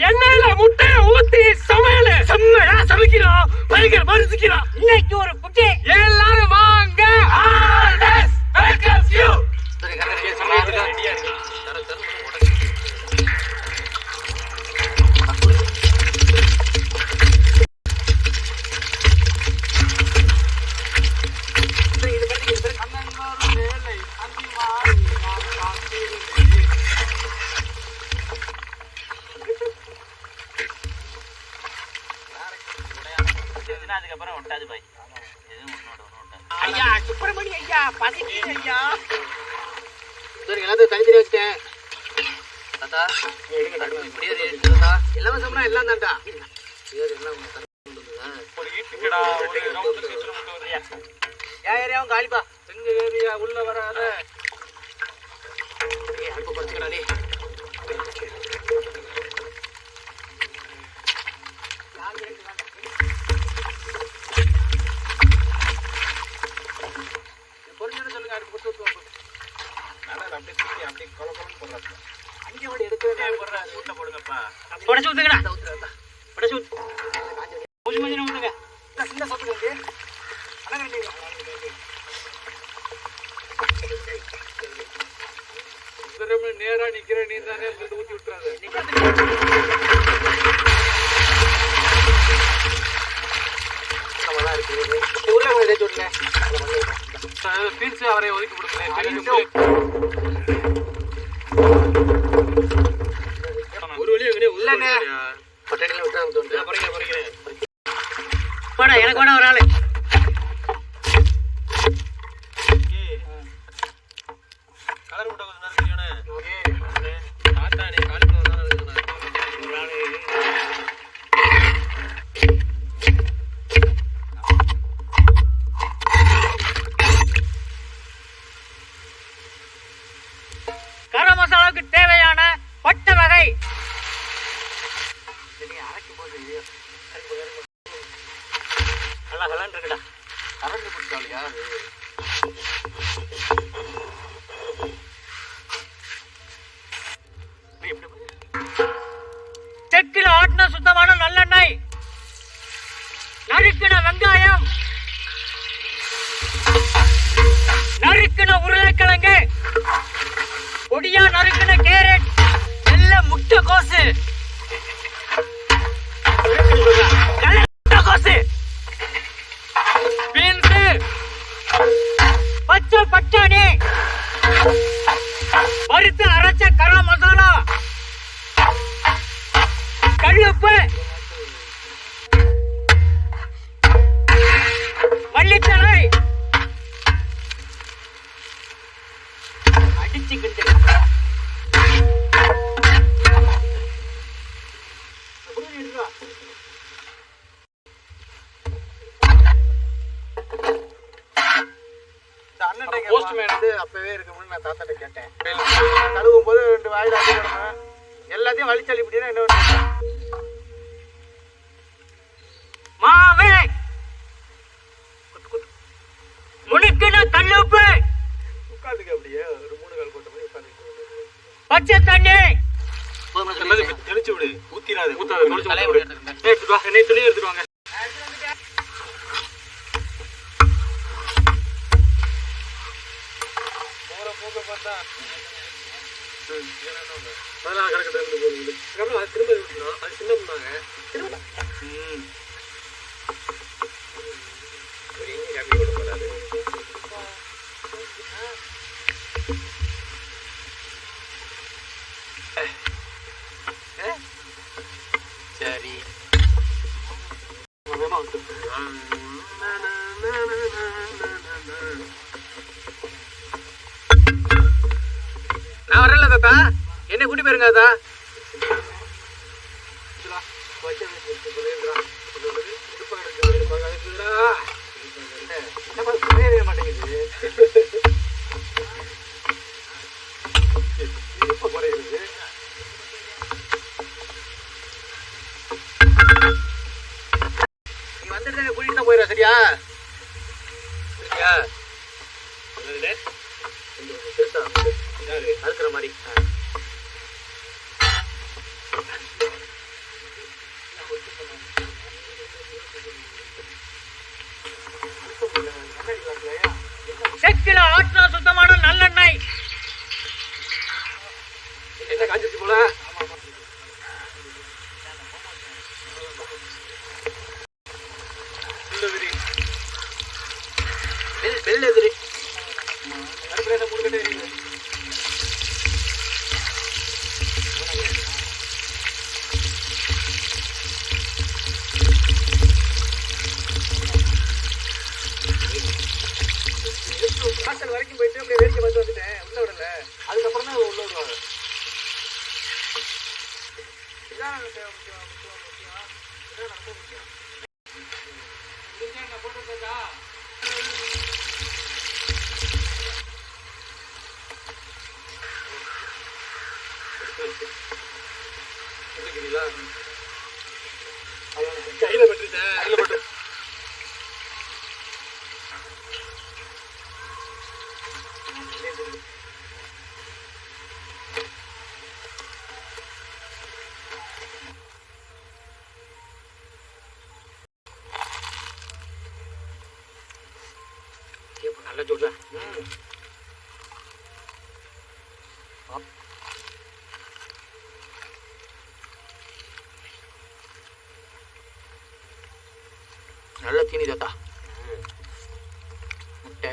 எண்ணெயில முட்டையை ஊத்தி சமையல் செம்மையா சமைக்கிறோம். பயங்கர மறுத்துக்கிறோம். இன்னைக்கு ஒரு குட்டி எல்லாரும் வாங்க. அதுக்கப்புறம் ஒட்டாது பாய். ஐயா சுப்பிரமணி ஐயா பசிக்குது ஐயா. எல்லாத்தையும் தனித்தனி வச்சுட்டேன் தாத்தா. எல்லாமே சொன்னா எல்லாம் தான்டா. ஒரு வீட்டுக்கடா ஒரு ரவுண்ட் சுத்திர மட்டும் வரியா? ஏன் ஏரியாவும் காலிப்பா. எங்க ஏரியா உள்ள வராத. அடுப்பு பறிச்சுக்கடா நீ. நேரா நிக்கிற நீ தானே ஊத்தி விட்டுறாது. அவரை ஒதுக்கி கொடுக்குறேன். ஒரு வழி எனக்கு வேணா ஒரு ஆளு கலர் விட்ட கொஞ்சம் கரம் மசாலாவுக்கு தேவையான பட்டை வகை நல்லா கலன் இருக்குடா. கரண்ட் பிடிச்சாலியா செக்கில் ஆட்டின சுத்தமான நல்லெண்ணெய், நறுக்கின வெங்காயம், நறுக்கின உருளைக்கிழங்கு, பொடியா நறுக்கின கேரட், நல்ல முட்டை கோசு, பீன்ஸ், பச்சை பட்டாணி, வறுத்து அரைச்ச கரம் மசாலா, கல்லுப்பு, மல்லித்தழை, அடிச்சுக்கிட்டு அப்பவே இருக்கும்னு நான் தாத்தாட்ட கேட்டேன். கழுவும் போது 2 வாயில அடிக்கணும். எல்லாத்தையும் வலிச்சளி இப்படின்னா என்ன மாவே முழுக்கின கல்லுப்பு உட்காந்துக்க. அப்படியே ஒரு 3 கால் போட்ட மாதிரி உட்காந்து. பச்சை தண்ணி தெளிச்சு விடு. ஊத்திராது. ஊத்தாது. துணி எடுத்துருவாங்க. அதெல்லாம் கணக்கு திரும்ப அது சின்ன பண்ணாங்க. சரி நான் வரல தாத்தா. என்ன கூட்டி போயிருங்க தாத்தா. மாட்டேங்குது. நீ வந்துட்டு கூட்டிட்டு தான் போயிடுவா. சரியா சரியா பெருசா அதுக்குற மாதிரி சொல்ற. நல்ல தீனி தாத்தா. முட்டை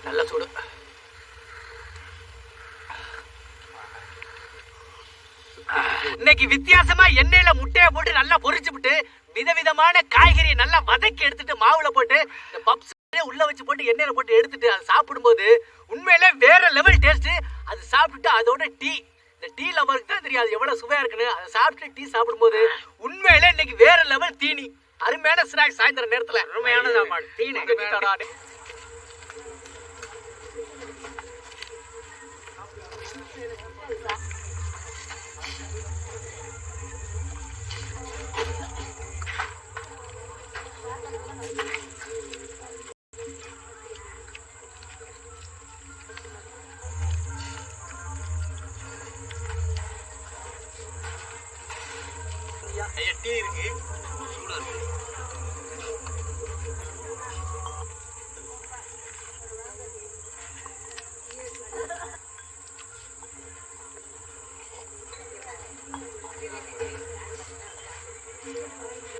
நல்ல சூடு. இன்னைக்கு வித்தியாசமா எண்ணெயில முட்டையை போட்டு நல்லா பொரிச்சுட்டு விதவிதமான காய்கறி நல்லா வதக்கி எடுத்துட்டு மாவுல போட்டு இந்த பப்ஸ் உள்ள வச்சு போட்டு எண்ணெயில போட்டு எடுத்துட்டு அதை சாப்பிடும்போது உண்மையிலே வேற லெவல் டேஸ்ட். அது சாப்பிட்டுட்டு அதோட டீ, இந்த டீ லவருக்கு தான் தெரியாது எவ்வளவு சுவையா இருக்குன்னு. அதை சாப்பிட்டு டீ சாப்பிடும்போது உண்மையிலே இன்னைக்கு வேற லெவல் தீனி. அருமையான ஸ்நாக்ஸ் சாயந்தரம் நேரத்துல. அருமையான சாப்பாடு தீனி. டீ இருக்கு, சூடா இருக்கு.